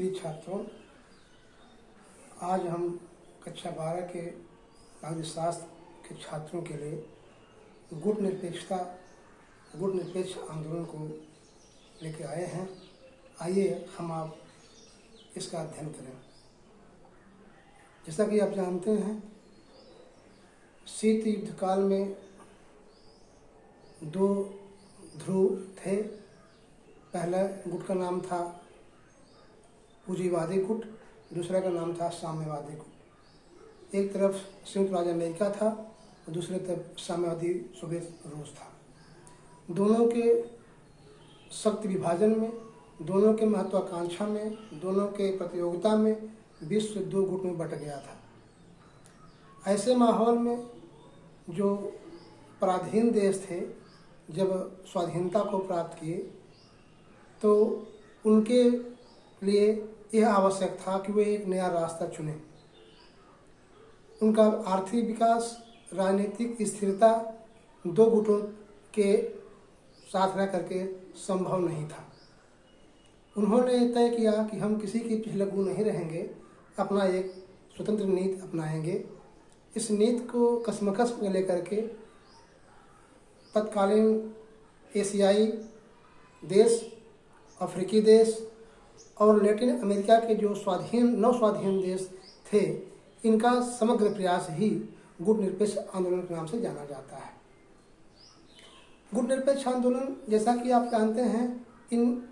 प्रिय छात्रों, आज हम कक्षा 12 के नागरिक के छात्रों के लिए गुट निरपेक्ष आंदोलन को लेकर आए हैं। आइए हम आप इसका अध्ययन करें। जैसा कि आप जानते हैं, शीत युद्ध काल में दो ध्रुव थे। पहला गुट का नाम था पूंजीवादी गुट, दूसरा का नाम था साम्यवादी गुट। एक तरफ संयुक्त राज्य अमेरिका था और दूसरी तरफ साम्यवादी सोवियत रूस था। दोनों के सख्त विभाजन में, दोनों के महत्वाकांक्षा में, दोनों के प्रतियोगिता में विश्व दो गुट में बंट गया था। ऐसे माहौल में जो पराधीन देश थे, जब स्वाधीनता को प्राप्त किए तो उनके लिए यह आवश्यक था कि वे एक नया रास्ता चुनें। उनका आर्थिक विकास, राजनीतिक स्थिरता दो गुटों के साथ रह करके संभव नहीं था। उन्होंने तय किया कि हम किसी के पीछे लगू नहीं रहेंगे, अपना एक स्वतंत्र नीति अपनाएंगे। इस नीति को कशमकश में लेकर के तत्कालीन एशियाई देश, अफ्रीकी देश और लैटिन अमेरिका के जो नव-स्वाधीन देश थे, इनका समग्र प्रयास ही गुट निरपेक्ष आंदोलन के नाम से जाना जाता है। गुट निरपेक्ष आंदोलन, जैसा कि आप जानते हैं, इन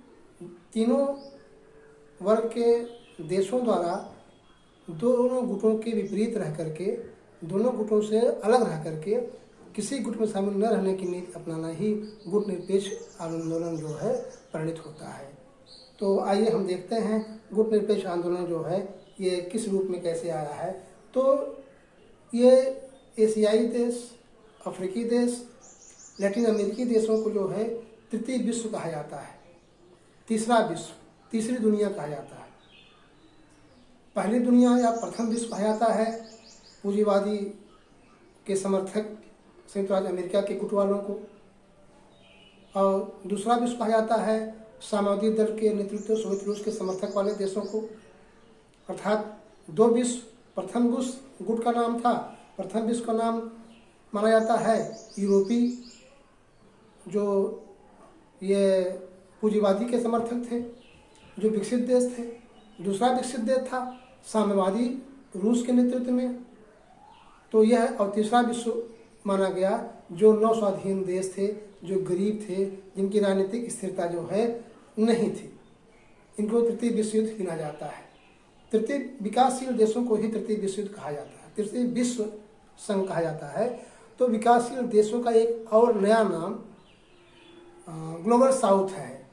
तीनों वर्ग के देशों द्वारा दोनों गुटों के विपरीत रह करके, दोनों गुटों से अलग रह करके किसी गुट में शामिल न रहने की नीति अपनाना ही गुट निरपेक्ष आंदोलन जो है परिणित होता है। तो आइए हम देखते हैं गुट निरपेक्ष आंदोलन जो है ये किस रूप में कैसे आया है। तो ये एशियाई देश, अफ्रीकी देश, लैटिन अमेरिकी देशों को जो है तृतीय विश्व कहा जाता है, तीसरा विश्व, तीसरी दुनिया कहा जाता है। पहली दुनिया या प्रथम विश्व कहा जाता है पूंजीवादी के समर्थक संयुक्त राज्य अमेरिका के गुट वालों को, और दूसरा विश्व कहा जाता है साम्यवादी दल के नेतृत्व सोवियत रूस के समर्थक वाले देशों को। अर्थात दो विश्व। प्रथम विश्व गुट का नाम था, प्रथम विश्व का नाम माना जाता है यूरोपी, जो ये पूंजीवादी के समर्थक थे, जो विकसित देश थे। दूसरा विकसित देश था साम्यवादी रूस के नेतृत्व में। तो यह और तीसरा विश्व माना गया जो नव-स्वाधीन देश थे, जो गरीब थे, जिनकी राजनीतिक स्थिरता जो है नहीं थी। इनको तृतीय विश्व युद्ध गिना जाता है। तृतीय विकासशील देशों को ही तृतीय विश्व युद्ध कहा जाता है, तृतीय विश्व संघ कहा जाता है। तो विकासशील देशों का एक और नया नाम ग्लोबल साउथ है।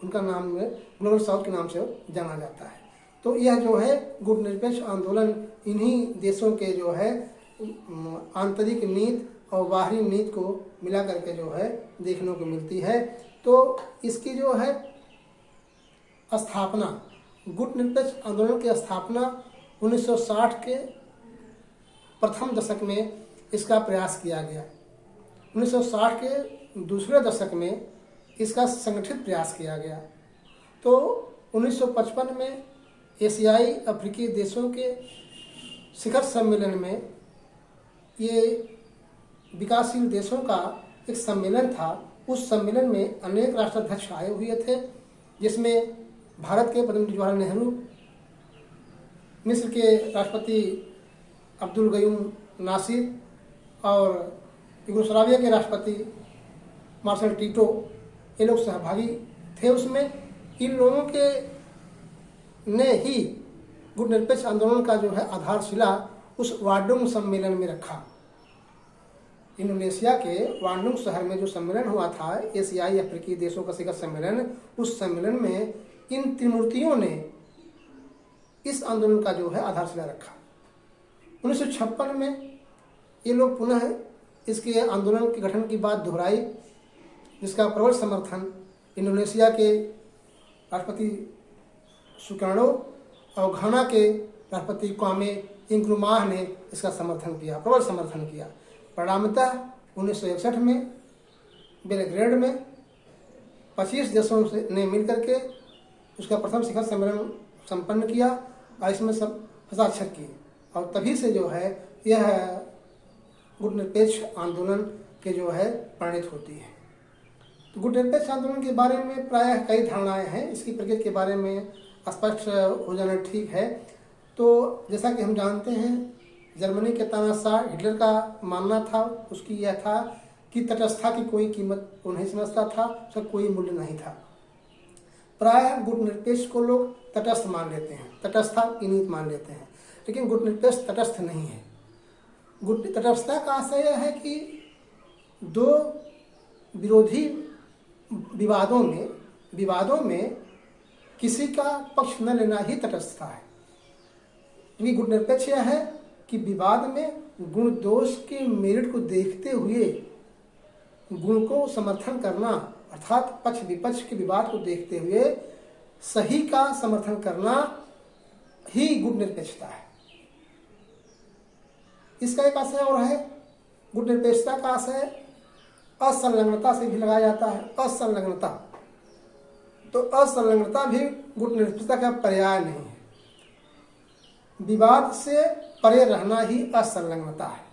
उनका नाम ग्लोबल साउथ के नाम से जाना जाता है। तो यह जो है गुट निरपेक्ष आंदोलन इन्हीं देशों के जो है आंतरिक नीति और बाहरी नीति को मिला करके जो है देखने को मिलती है। तो इसकी जो है स्थापना, गुट निरपेक्ष आंदोलन की स्थापना 1960 के प्रथम दशक में इसका प्रयास किया गया। 1960 के दूसरे दशक में इसका संगठित प्रयास किया गया। तो 1955 में एशियाई अफ्रीकी देशों के शिखर सम्मेलन में ये विकासशील देशों का एक सम्मेलन था। उस सम्मेलन में अनेक राष्ट्राध्यक्ष आए हुए थे, जिसमें भारत के प्रधानमंत्री जवाहरलाल नेहरू, मिस्र के राष्ट्रपति अब्दुल गयूम नासिर और यूगोस्लाविया के राष्ट्रपति मार्शल टीटो, ये लोग सहभागी थे उसमें। इन लोगों के ने ही गुट निरपेक्ष आंदोलन का जो है आधारशिला उस वांडुंग सम्मेलन में रखा। इंडोनेशिया के वांडुंग शहर में जो सम्मेलन हुआ था, एशियाई अफ्रीकी देशों का शिखर सम्मेलन, उस सम्मेलन में इन त्रिमूर्तियों ने इस आंदोलन का जो है आधारशिला रखा। 1956 में ये लोग पुनः इसके आंदोलन के गठन की बात दोहराई, जिसका प्रबल समर्थन इंडोनेशिया के राष्ट्रपति सुकार्नो और घाना के राष्ट्रपति क्वामे इंक्रुमाह ने इसका समर्थन किया, प्रबल समर्थन किया। परिणामतः 1961 में बेलग्रेड में 25 देशों से ने मिलकर के उसका प्रथम शिखर सम्मेलन संपन्न किया और इसमें सब हस्ताक्षर किए, और तभी से जो है यह गुटनिरपेक्ष आंदोलन के जो है परिणत होती है। तो गुटनिरपेक्ष आंदोलन के बारे में प्रायः कई धारणाएं हैं, इसकी प्रकृति के बारे में स्पष्ट हो जाना ठीक है। तो जैसा कि हम जानते हैं, जर्मनी के तानाशाह हिटलर का मानना था, उसकी यह था कि तटस्थता की कोई कीमत वो नहीं समझता था, उसका कोई मूल्य नहीं था। प्रायः गुटनिरपेक्ष को लोग तटस्थ मान लेते हैं, तटस्थता की नीति मान लेते हैं, लेकिन गुटनिरपेक्ष तटस्थ नहीं है। तटस्थता का आशय यह है कि दो विरोधी विवादों में किसी का पक्ष न लेना ही तटस्थता है। क्योंकि गुटनिरपेक्ष यह है कि विवाद में गुण दोष के मेरिट को देखते हुए गुण को समर्थन करना, अर्थात पक्ष विपक्ष के विवाद को देखते हुए सही का समर्थन करना ही गुटनिरपेक्षता है। इसका एक आशय और है, गुटनिरपेक्षता का आशय असंलग्नता से भी लगाया जाता है। असंलग्नता, तो असंलग्नता भी गुटनिरपेक्षता का पर्याय नहीं है। विवाद से परे रहना ही असंलग्नता है।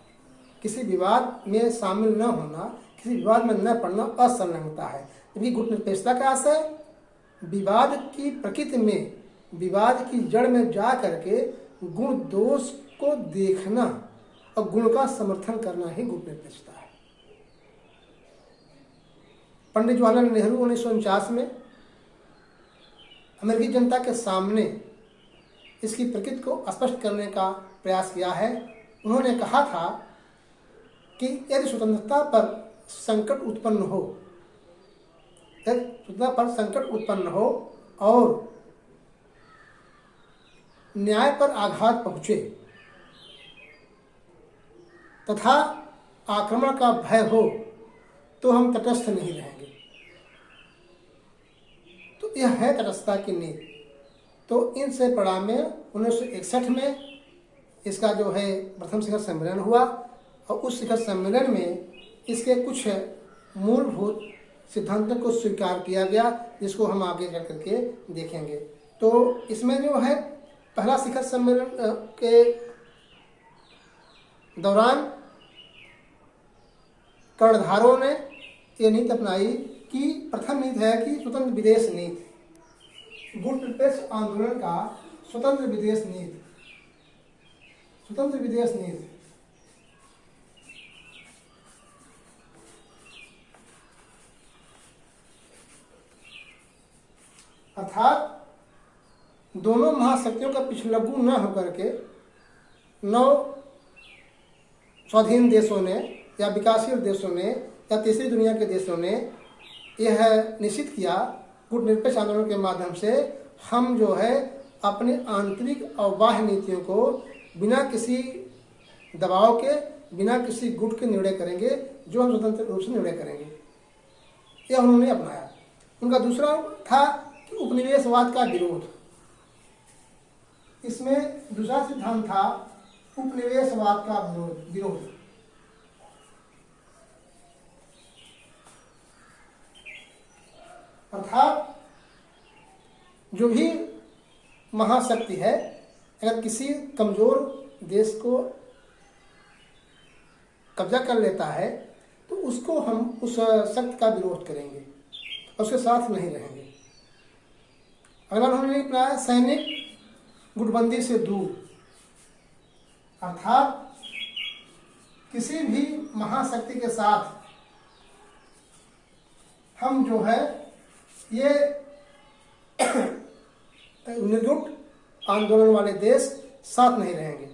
किसी विवाद में शामिल न होना, किसी विवाद में न पड़ना असंलग्नता है। जबकि गुटनिरपेक्षता का आशय विवाद की प्रकृति में, विवाद की जड़ में जा करके गुण दोष को देखना और गुण का समर्थन करना ही गुटनिरपेक्षता है। पंडित जवाहरलाल नेहरू 1949 में अमेरिकी जनता के सामने इसकी प्रकृति को स्पष्ट करने का प्रयास किया है। उन्होंने कहा था कि यदि स्वतंत्रता पर संकट उत्पन्न हो और न्याय पर आघात पहुंचे तथा आक्रमण का भय हो तो हम तटस्थ नहीं रहेंगे। तो यह है तटस्थता की नीति। तो इन से पड़ा में 1961 में इसका जो है प्रथम शिखर सम्मेलन हुआ, और उस शिखर सम्मेलन में इसके कुछ मूलभूत सिद्धांतों को स्वीकार किया गया, जिसको हम आगे चल करके देखेंगे। तो इसमें जो है पहला शिखर सम्मेलन के दौरान कर्णधारों ने ये नीति अपनाई कि प्रथम नीति है कि स्वतंत्र विदेश नीति, गुटनिरपेक्ष आंदोलन का स्वतंत्र विदेश नीति, स्वतंत्र विदेश नीति। अर्थात दोनों महाशक्तियों का पिछलग्गू न होकर के 9 स्वाधीन देशों ने या विकासशील देशों ने या तीसरी दुनिया के देशों ने यह निश्चित किया गुटनिरपेक्ष आंदोलन के माध्यम से हम जो है अपने आंतरिक और बाह्य नीतियों को बिना किसी दबाव के, बिना किसी गुट के निर्णय करेंगे, जो हम स्वतंत्र रूप से निर्णय करेंगे। यह उन्होंने अपनाया। उनका दूसरा था कि उपनिवेशवाद का विरोध। इसमें दूसरा सिद्धांत था उपनिवेशवाद का विरोध। अर्थात जो भी महाशक्ति है, अगर किसी कमजोर देश को कब्जा कर लेता है तो उसको हम उस शक्ति का विरोध करेंगे, उसके साथ नहीं रहेंगे। अगला उन्होंने अपनाया सैनिक गुटबंदी से दूर। अर्थात किसी भी महाशक्ति के साथ हम जो है ये निर्गुट आंदोलन वाले देश साथ नहीं रहेंगे।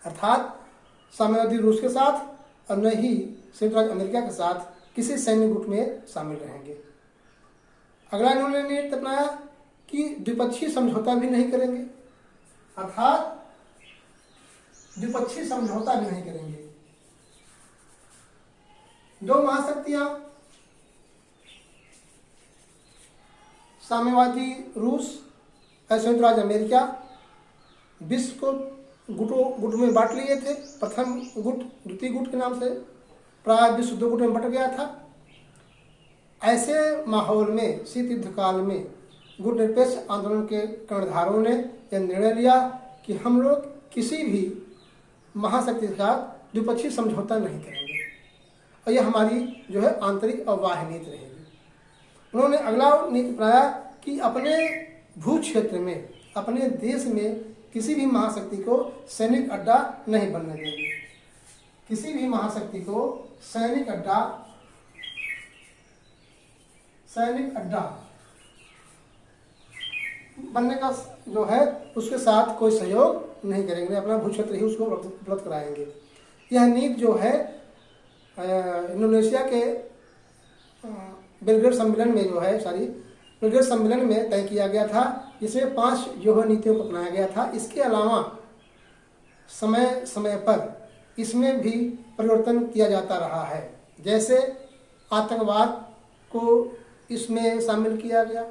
अर्थात साम्यवादी रूस के साथ और न ही संयुक्त राज्य अमेरिका के साथ किसी सैन्य गुट में शामिल रहेंगे। अगला इन्होंने नीति अपनाया कि द्विपक्षीय समझौता भी नहीं करेंगे। अर्थात द्विपक्षीय समझौता भी नहीं करेंगे। दो महाशक्तियां साम्यवादी रूस और संयुक्त राज्य अमेरिका विश्व को गुटों में बांट लिए थे। प्रथम गुट द्वितीय गुट के नाम से प्राय विश्व 2 गुटों में बट गया था। ऐसे माहौल में शीत युद्ध काल में गुटनिरपेक्ष आंदोलन के कर्णधारों ने यह निर्णय लिया कि हम लोग किसी भी महाशक्ति के साथ द्विपक्षीय समझौता नहीं करेंगे और यह हमारी जो है आंतरिक और बाह्य नीति रहेगी। उन्होंने अगला नीति अपनाया कि अपने भू क्षेत्र में, अपने देश में किसी भी महाशक्ति को सैनिक अड्डा नहीं बनने देंगे। किसी भी महाशक्ति को सैनिक अड्डा बनने का जो है उसके साथ कोई सहयोग नहीं करेंगे, अपना भू क्षेत्र ही उसको उपलब्ध कराएंगे। यह नीति जो है इंडोनेशिया के बेलग्रेड सम्मेलन में तय किया गया था, जिसमें 5 जो है नीतियों को अपनाया गया था। इसके अलावा समय समय पर इसमें भी परिवर्तन किया जाता रहा है। जैसे आतंकवाद को इसमें शामिल किया गया,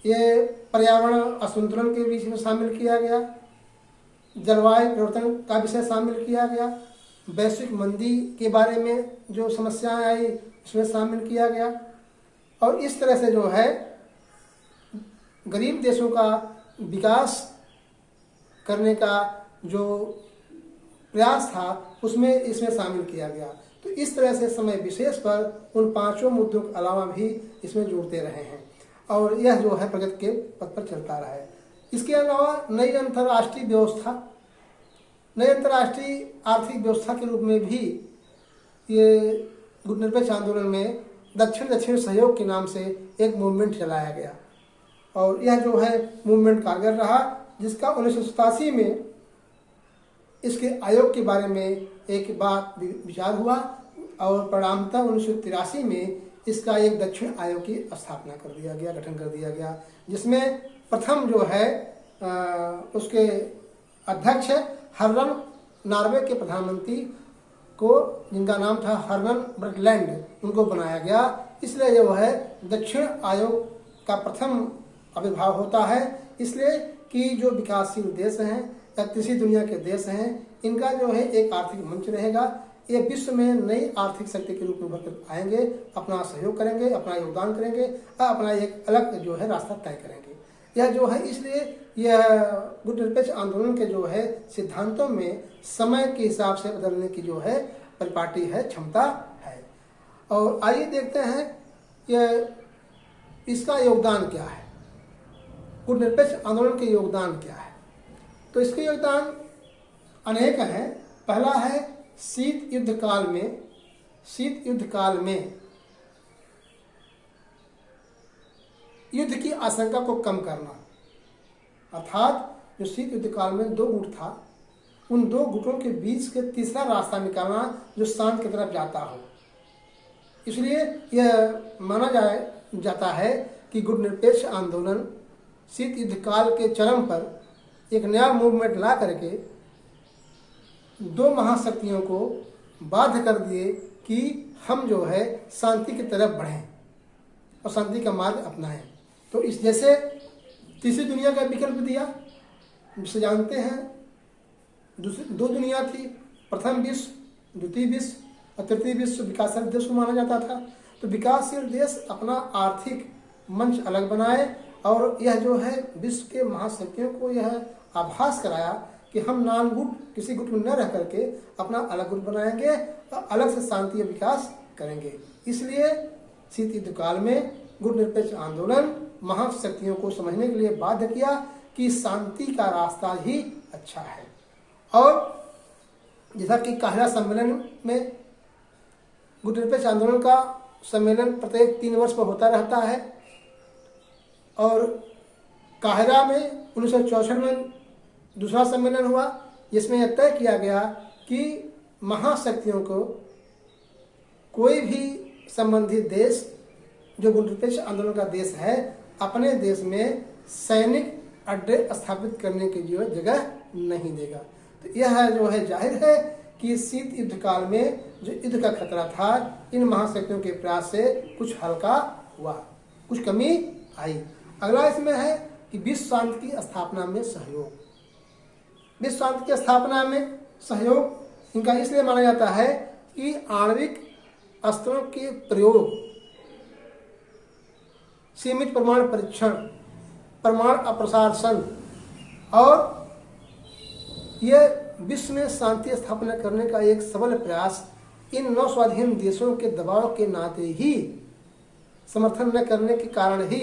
ये पर्यावरण असंतुलन के बीच में शामिल किया गया, जलवायु परिवर्तन का विषय शामिल किया गया, वैश्विक मंदी के बारे में जो समस्याएं आई उसमें शामिल किया गया। और इस तरह से जो है गरीब देशों का विकास करने का जो प्रयास था उसमें इसमें शामिल किया गया। तो इस तरह से समय विशेष पर उन 5 मुद्दों के अलावा भी इसमें जोड़ते रहे हैं और यह जो है प्रगति के पथ पर चलता रहा है। इसके अलावा नई अंतर्राष्ट्रीय आर्थिक व्यवस्था के रूप में भी ये गुटनिरपेक्ष आंदोलन में दक्षिण सहयोग के नाम से एक मूवमेंट चलाया गया और यह जो है मूवमेंट कारगर रहा, जिसका 1987 में इसके आयोग के बारे में एक बात विचार हुआ और परिणामतः 1983 में इसका एक दक्षिण आयोग की स्थापना गठन कर दिया गया, जिसमें प्रथम जो है उसके अध्यक्ष हर्मन नॉर्वे के प्रधानमंत्री को, जिनका नाम था हर्मन ब्रगलैंड, उनको बनाया गया। इसलिए जो है दक्षिण आयोग का प्रथम आविर्भाव होता है, इसलिए कि जो विकासशील देश हैं या किसी दुनिया के देश हैं, इनका जो है एक आर्थिक मंच रहेगा। ये विश्व में नई आर्थिक शक्ति के रूप में उभर कर आएंगे, अपना सहयोग करेंगे, अपना योगदान करेंगे और अपना एक अलग जो है रास्ता तय करेंगे। यह जो है इसलिए यह गुटनिरपेक्ष आंदोलन के जो है सिद्धांतों में समय के हिसाब से बदलने की जो है परिपाटी है, क्षमता है। और आइए देखते हैं यह इसका योगदान क्या है, गुटनिरपेक्ष आंदोलन के योगदान क्या है। तो इसके योगदान अनेक हैं। पहला है शीत युद्ध काल में युद्ध की आशंका को कम करना, अर्थात जो शीत युद्ध काल में 2 गुट था, उन 2 गुटों के बीच के तीसरा रास्ता निकालना जो शांति की तरफ जाता हो। इसलिए यह माना जाता है कि गुटनिरपेक्ष आंदोलन शीत युद्ध काल के चरम पर एक नया मूवमेंट ला करके 2 महाशक्तियों को बाध्य कर दिए कि हम जो है शांति की तरफ बढ़ें और शांति का मार्ग अपनाएं। तो इस जैसे तीसरी दुनिया का विकल्प दिया, जिसे जानते हैं 2 दुनिया थी, प्रथम विश्व, द्वितीय विश्व और तृतीय विश्व विकासशील देश को माना जाता था। तो विकासशील देश अपना आर्थिक मंच अलग बनाए और यह जो है विश्व के महाशक्तियों को यह आभास कराया कि हम नान गुट किसी गुट में न रह करके अपना अलग गुट बनाएंगे और अलग से शांति और विकास करेंगे। इसलिए शीत युद्ध काल में गुटनिरपेक्ष आंदोलन महाशक्तियों को समझने के लिए बाध्य किया कि शांति का रास्ता ही अच्छा है। और जैसा कि काहिरा सम्मेलन में गुटनिरपेक्ष आंदोलन का सम्मेलन प्रत्येक 3 वर्ष पर होता रहता है और काहिरा में 1964 में दूसरा सम्मेलन हुआ, जिसमें यह तय किया गया कि महाशक्तियों को कोई भी संबंधित देश जो गुटनिरपेक्ष आंदोलन का देश है अपने देश में सैनिक अड्डे स्थापित करने की जो जगह नहीं देगा। तो यह जो है जाहिर है कि शीत युद्ध काल में जो युद्ध का खतरा था, इन महाशक्तियों के प्रयास से कुछ हल्का हुआ, कुछ कमी आई। अगला इसमें है कि विश्व शांति की स्थापना में सहयोग। विश्व शांति की स्थापना में सहयोग इनका इसलिए माना जाता है कि आणविक अस्त्रों के प्रयोग सीमित परमाणु परीक्षण, परमाणु अप्रसारण और ये विश्व में शांति स्थापना करने का एक सबल प्रयास इन नौ स्वाधीन देशों के दबाव के नाते ही, समर्थन न करने के कारण ही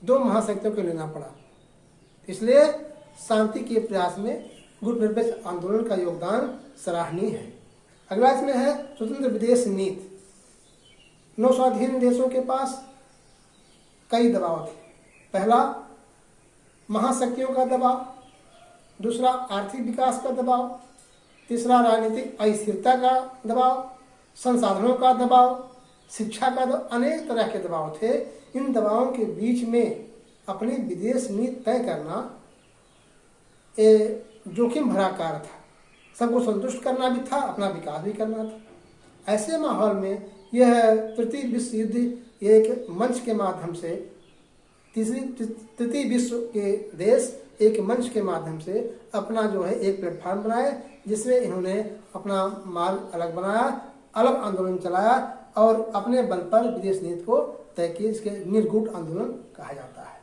दो महाशक्तियों को लेना पड़ा। इसलिए शांति के प्रयास में गुटनिरपेक्ष आंदोलन का योगदान सराहनीय है। अगला इसमें है स्वतंत्र विदेश नीति। नौ स्वाधीन देशों के पास कई दबाव थे। पहला, महाशक्तियों का दबाव, दूसरा आर्थिक विकास का दबाव, तीसरा राजनीतिक अस्थिरता का दबाव, संसाधनों का दबाव, शिक्षा का दबाव, अनेक तरह के दबाव थे। इन दबावों के बीच में अपनी विदेश नीति तय करना जोखिम भरा कार्य था। सबको संतुष्ट करना भी था, अपना विकास भी करना था। ऐसे माहौल में यह तृतीय विश्व युद्ध एक मंच के माध्यम से, तृतीय विश्व के देश एक मंच के माध्यम से अपना जो है एक प्लेटफॉर्म बनाए, जिसमें इन्होंने अपना मार्ग अलग बनाया, अलग आंदोलन चलाया और अपने बल पर विदेश नीति को तय किए। इसके निर्गुट आंदोलन कहा जाता है।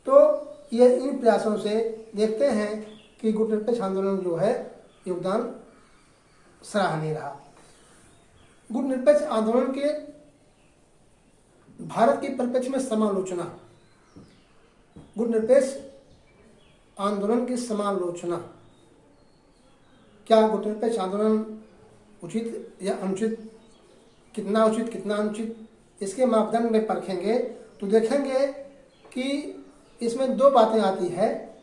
तो ये इन प्रयासों से देखते हैं कि गुटनिरपेक्ष आंदोलन जो है योगदान सराहनीय रहा। गुटनिरपेक्ष आंदोलन के भारत के परिप्रेक्ष्य में समालोचना, गुटनिरपेक्ष आंदोलन की समालोचना, क्या गुटनिरपेक्ष आंदोलन उचित या अनुचित, कितना उचित कितना अनुचित, इसके मापदंड में परखेंगे तो देखेंगे कि इसमें दो बातें आती है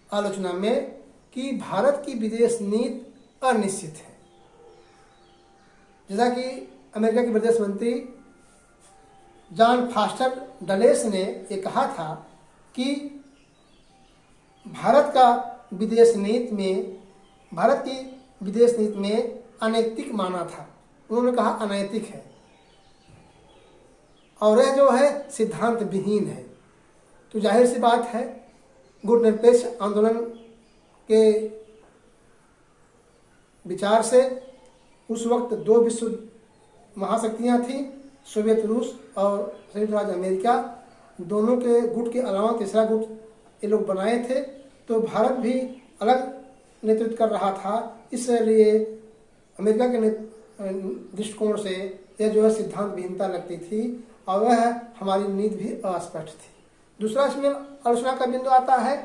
आलोचना में कि भारत की विदेश नीति अनिश्चित है। जैसा कि अमेरिका के विदेश मंत्री जॉन फॉस्टर डलेस ने ये कहा था कि भारत की विदेश नीति में अनैतिक माना था। उन्होंने कहा अनैतिक है और यह जो है सिद्धांत विहीन है। तो जाहिर सी बात है गुटनिरपेक्ष आंदोलन के विचार से उस वक्त दो विश्व महाशक्तियां थीं, सोवियत रूस और संयुक्त राज्य अमेरिका। दोनों के गुट के अलावा तीसरा गुट ये लोग बनाए थे। तो भारत भी अलग नेतृत्व कर रहा था, इसलिए अमेरिका के दृष्टिकोण से यह जो है सिद्धांत विहीनता लगती थी और वह हमारी नीति भी अस्पष्ट थी। दूसरा इसमें आलोचना का बिंदु आता है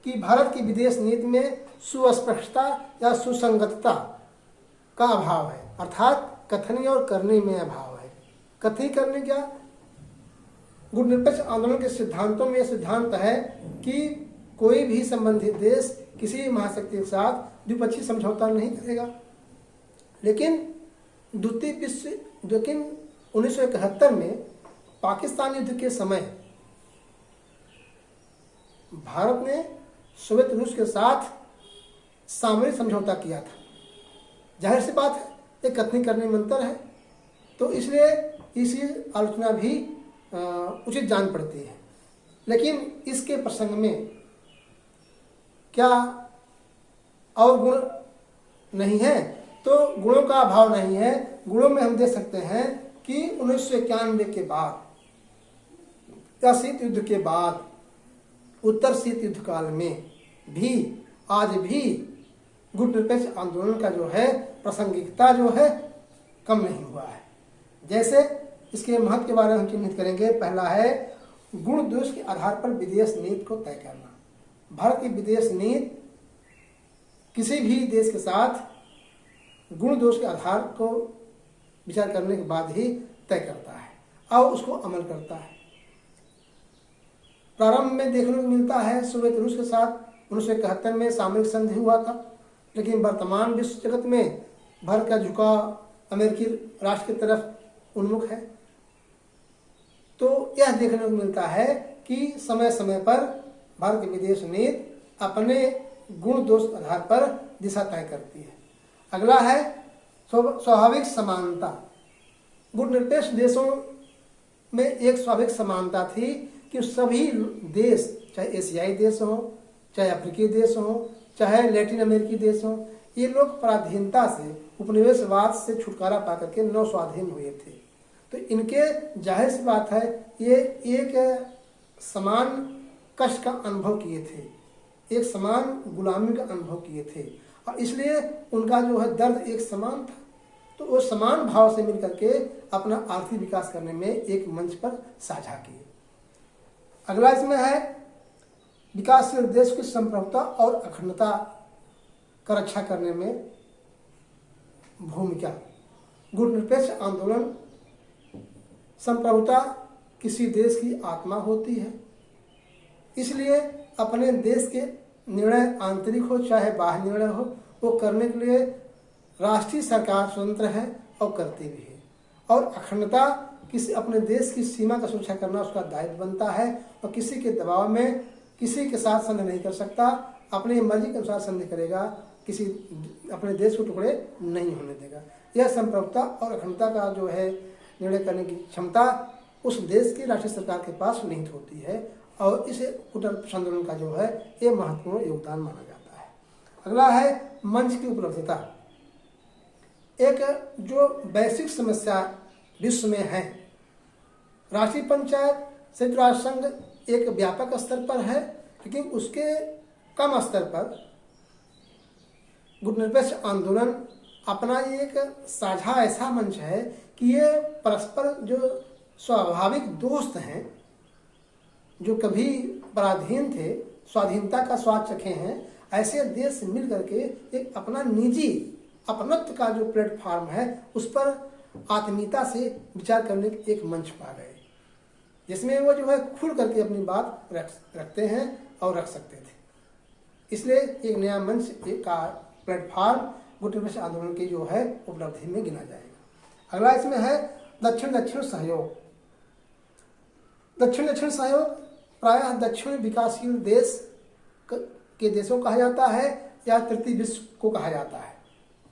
कि भारत की विदेश नीति में सुस्पष्टता या सुसंगतता का अभाव है, अर्थात कथनी और करनी में अभाव है। कथनी करनी क्या? गुटनिरपेक्ष आंदोलन के सिद्धांतों में यह सिद्धांत है कि कोई भी संबंधित देश किसी महाशक्ति के साथ द्विपक्षीय समझौता नहीं करेगा। लेकिन 1971 में पाकिस्तान युद्ध के समय भारत ने सोवियत रूस के साथ सामरिक समझौता किया था। जाहिर सी बात है ये कथनी करने में अंतर है, तो इसलिए इसी आलोचना भी उचित जान पड़ती है। लेकिन इसके प्रसंग में क्या और गुण नहीं है? तो गुणों का अभाव नहीं है। गुणों में हम देख सकते हैं कि 1991 के बाद या शीत युद्ध के बाद उत्तर शीत युद्ध काल में भी आज भी गुटनिरपेक्ष आंदोलन का जो है प्रासंगिकता जो है कम नहीं हुआ है। जैसे इसके महत्व के बारे में हम चिन्हित करेंगे। पहला है गुण दोष के आधार पर विदेश नीति को तय करना। भारत की विदेश नीति किसी भी देश के साथ गुण दोष के आधार को विचार करने के बाद ही तय करता है और उसको अमल करता है। प्रारंभ में देखने को मिलता है सोवियत रूस के साथ 1971 में सामरिक संधि हुआ था, लेकिन वर्तमान विश्व जगत में भारत का झुकाव अमेरिकी राष्ट्र की तरफ उन्मुख है। तो यह देखने को मिलता है कि समय समय पर भारत की विदेश नीति अपने गुण दोष आधार पर दिशा तय करती है। अगला है स्वाभाविक समानता। गुटनिरपेक्ष देशों में एक स्वाभाविक समानता थी कि सभी देश, चाहे एशियाई देश हो, चाहे अफ्रीकी देश हो, चाहे लैटिन अमेरिकी देश हो, ये लोग पराधीनता से, उपनिवेशवाद से छुटकारा पा करके नव स्वाधीन हुए थे। तो इनके जाहिर सी बात है ये एक समान कष्ट का अनुभव किए थे, एक समान गुलामी का अनुभव किए थे, और इसलिए उनका जो है दर्द एक समान था। तो वो समान भाव से मिलकर के अपना आर्थिक विकास करने में एक मंच पर साझा किए। अगला इसमें है विकासशील देश की संप्रभुता और अखंडता का रक्षा करने में भूमिका। गुटनिरपेक्ष आंदोलन, संप्रभुता किसी देश की आत्मा होती है, इसलिए अपने देश के निर्णय आंतरिक हो चाहे बाह्य निर्णय हो, वो करने के लिए राष्ट्रीय सरकार स्वतंत्र है और करती भी है। और अखंडता किसी अपने देश की सीमा का सुरक्षा करना उसका दायित्व बनता है, और किसी के दबाव में किसी के साथ संधि नहीं कर सकता, अपनी मर्जी के अनुसार संधि करेगा, किसी अपने देश को टुकड़े नहीं होने देगा। यह संप्रभुता और अखंडता का जो है निर्णय करने की क्षमता उस देश की राष्ट्रीय सरकार के पास निहित होती है, और इस गुटनिरपेक्ष आंदोलन का जो है ये महत्वपूर्ण योगदान माना जाता है। अगला है मंच की उपलब्धता। एक जो वैश्विक समस्या विश्व में है, राष्ट्रीय पंचायत संयुक्त राष्ट्र संघ एक व्यापक स्तर पर है, लेकिन उसके कम स्तर पर गुटनिरपेक्ष आंदोलन अपना एक साझा ऐसा मंच है कि ये परस्पर जो स्वाभाविक दोस्त हैं, जो कभी पराधीन थे, स्वाधीनता का स्वाद चखे हैं, ऐसे देश मिल करके एक अपना निजी अपनत्व का जो प्लेटफॉर्म है उस पर आत्मीयता से विचार करने के एक मंच पा गए, जिसमें वो जो है खुल करके अपनी बात रखते हैं और रख सकते थे। इसलिए एक नया मंच का प्लेटफॉर्म गुटनिरपेक्ष आंदोलन की जो है उपलब्धि में गिना जाएगा। अगला इसमें है दक्षिण दक्षिण सहयोग। दक्षिण दक्षिण सहयोग प्रायः दक्षिण विकासशील देश के देशों को कहा जाता है या तृतीय विश्व को कहा जाता है।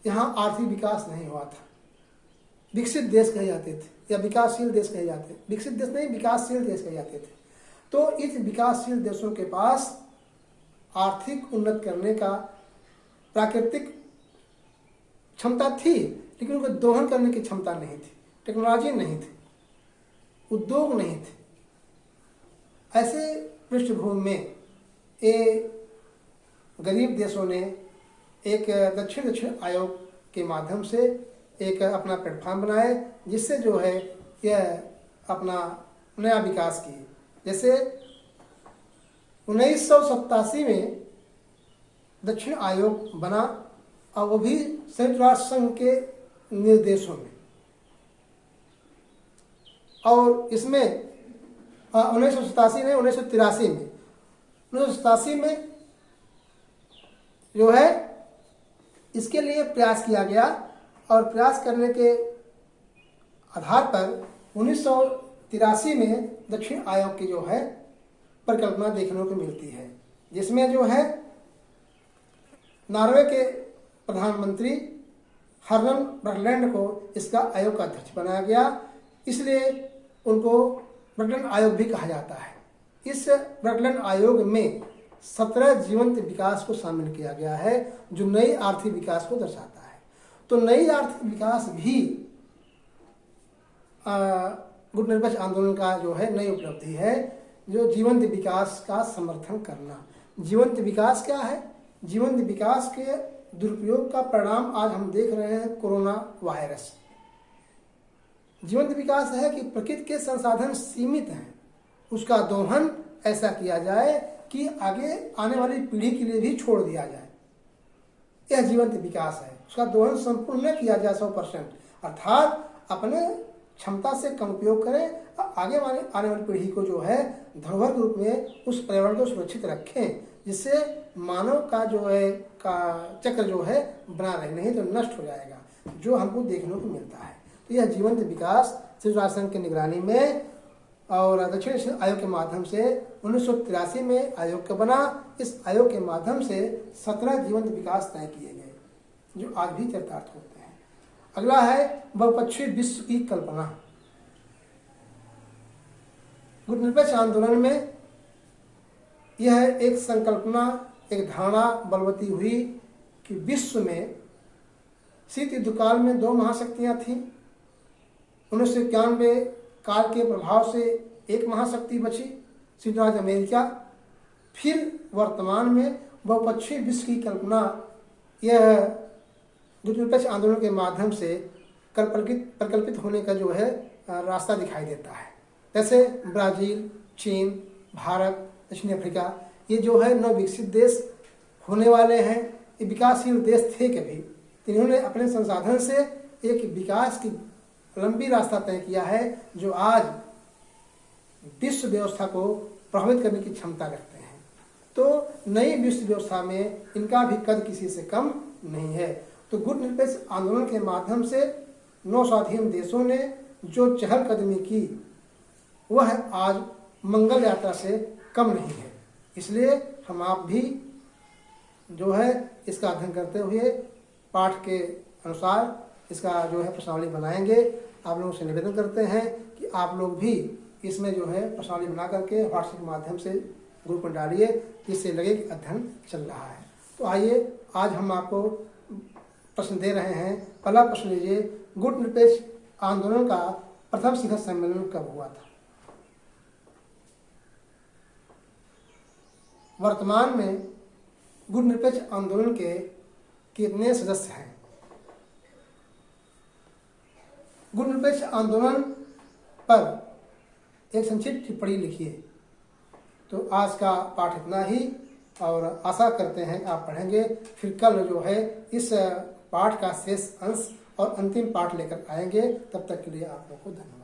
यहाँ आर्थिक विकास नहीं हुआ था, विकसित देश कहे जाते थे या विकासशील देश कहे जाते थे, विकसित देश नहीं विकासशील देश कहे जाते थे। तो इस विकासशील देशों के पास आर्थिक उन्नत करने का प्राकृतिक क्षमता थी, लेकिन उनको दोहन करने की क्षमता नहीं थी, टेक्नोलॉजी नहीं थी, उद्योग नहीं थे। ऐसे पृष्ठभूमि में ये गरीब देशों ने एक दक्षिण दक्षिण आयोग के माध्यम से एक अपना प्लेटफॉर्म बनाए, जिससे जो है यह अपना नया विकास किए। जैसे 1987 में दक्षिण आयोग बना, और वो भी संयुक्त राष्ट्र संघ के निर्देशों में, और इसमें 1987 में 1987 में जो है इसके लिए प्रयास किया गया, और प्रयास करने के आधार पर 1983 में दक्षिण आयोग की जो है परिकल्पना देखने को मिलती है, जिसमें जो है नॉर्वे के प्रधानमंत्री हर्मन ब्रंडलैंड को इसका आयोग का अध्यक्ष बनाया गया, इसलिए उनको ब्रंडलैंड आयोग भी कहा जाता है। इस ब्रंडलैंड आयोग में 17 जीवंत विकास को शामिल किया गया है, जो नई आर्थिक विकास को दर्शाता है। तो नई आर्थिक विकास भी गुटनिरपेक्ष आंदोलन का जो है नई उपलब्धि है, जो जीवंत विकास का समर्थन करना। जीवंत विकास क्या है? जीवंत विकास के दुरुपयोग का परिणाम आज हम देख रहे हैं, कोरोना वायरस। जीवंत विकास है कि प्रकृति के संसाधन सीमित हैं, उसका दोहन ऐसा किया जाए कि आगे आने वाली पीढ़ी के लिए भी छोड़ दिया जाए, यह जीवंत विकास है। उसका दोहन संपूर्ण न किया जाए 100%, अर्थात अपने क्षमता से कम उपयोग करें, आगे आने वाली पीढ़ी को जो है धरोहर के रूप में उस पर्यावरण को सुरक्षित रखें, जिससे मानव का जो है का चक्र जो है बना रहे, नहीं तो नष्ट हो जाएगा, जो हमको देखने को मिलता है। तो यह जीवंत विकास संयुक्त राष्ट्र संघ की निगरानी में और दक्षिण आयोग के माध्यम से 1983 में आयोग का बना। इस आयोग के माध्यम से 17 जीवंत विकास तय किए गए, जो आज भी चरितार्थ होते हैं। अगला है बहुपक्षीय विश्व की कल्पना। गुटनिरपेक्ष आंदोलन में यह एक संकल्पना, एक धारणा बलवती हुई कि विश्व में शीत युद्ध काल में 2 महाशक्तियां थीं, 1991 काल के प्रभाव से एक महाशक्ति बची संयुक्त राज्य अमेरिका। फिर वर्तमान में बहुपक्षीय विश्व की कल्पना यह गुटनिरपेक्ष आंदोलन के माध्यम से प्रकल्पित होने का जो है रास्ता दिखाई देता है। जैसे ब्राज़ील, चीन, भारत, दक्षिण अफ्रीका, ये जो है नव विकसित देश होने वाले हैं। ये विकासशील देश थे कभी, इन्होंने अपने संसाधन से एक विकास की लंबी रास्ता तय किया है जो आज विश्व व्यवस्था को प्रभावित करने की क्षमता रखते हैं। तो नई विश्व व्यवस्था में इनका भी कद किसी से कम नहीं है। तो गुटनिरपेक्ष आंदोलन के माध्यम से नौ स्वाधीन देशों ने जो चहलकदमी की वह आज मंगल यात्रा से कम नहीं है। इसलिए हम आप भी जो है इसका अध्ययन करते हुए पाठ के अनुसार इसका जो है प्रश्नावली बनाएंगे। आप लोगों से निवेदन करते हैं कि आप लोग भी इसमें जो है प्रश्नावली बना करके व्हाट्सएप के माध्यम से ग्रुप में डालिए, जिससे लगे कि अध्ययन चल रहा है। तो आइए आज हम आपको प्रश्न दे रहे हैं। पहला प्रश्न लीजिए, गुटनिरपेक्ष आंदोलन का प्रथम शिखर सम्मेलन कब हुआ था? वर्तमान में गुटनिरपेक्ष आंदोलन के कितने सदस्य हैं? गुटनिरपेक्ष आंदोलन पर एक संक्षिप्त टिप्पणी लिखिए। तो आज का पाठ इतना ही, और आशा करते हैं आप पढ़ेंगे। फिर कल जो है इस पाठ का शेष अंश और अंतिम पाठ लेकर आएंगे। तब तक के लिए आप लोगों को धन्यवाद।